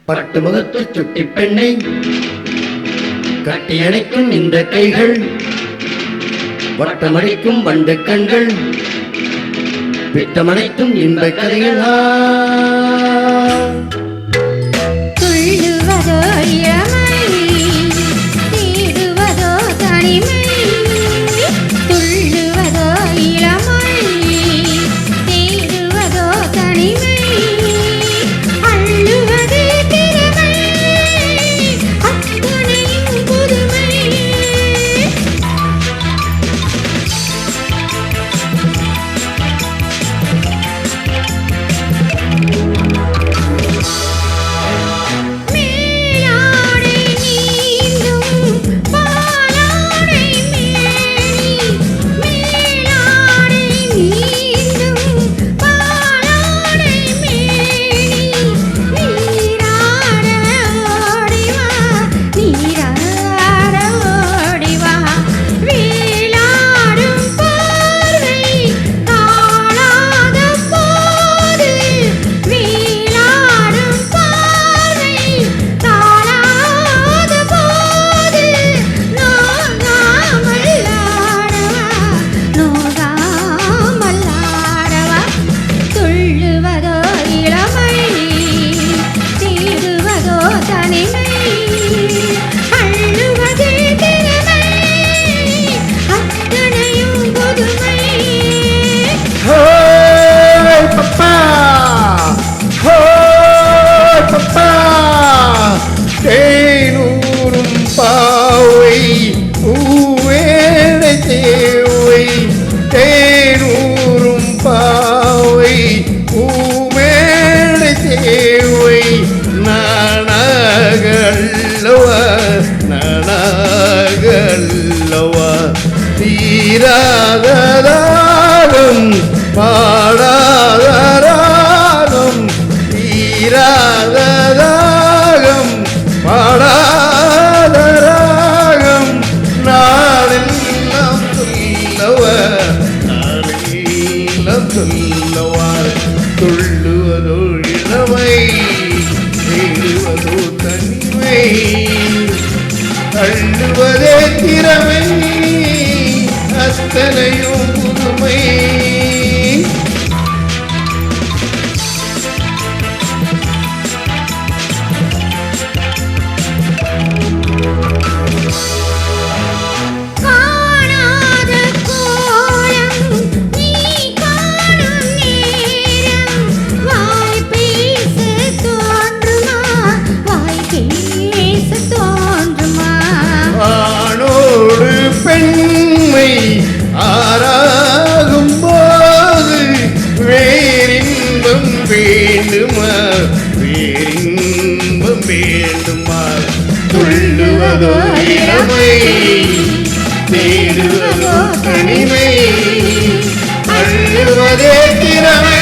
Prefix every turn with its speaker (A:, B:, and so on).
A: பட்டு முகத்து சுட்டி பெண்ணை கட்டி அணைக்கும் இந்த கைகள், வட்டமடிக்கும் வண்டு கண்கள், விட்டமணைக்கும் இன்ப கதைகள்.
B: துள்ளுவதோ இளமை, தேடுவதோ தனிமை. துள்ளுவதோ இளமை, தேடுவதோ தனிமை. அள்ளுவது திறமை, அத்தனையும் புதுமை.
C: தேனூரும் பாவை பூவேடை தேவை, தேனூரும் பாவை பூவேடை தேவை. நானாகல்லவா நானாகல்லவா, தீராதராகம் பாடாதராகம், தீராதராகம் பாடாதராகம். நாளெல்லாம் சொல்லவா நாளெல்லாம் சொல்லவா, துள்ளுவதோ இளமை, தேடுவதோ தனிமை. அள்ளுவதே திறமை, அத்தனையும் புதுமை. பெண்மை ஆறாகும் போது வேறின்பம் வேண்டுமா, வேறின்பம் வேண்டுமா. துள்ளுவதோ இளமை, தேடுவதோ தனிமை, அள்ளுவதே திறமை.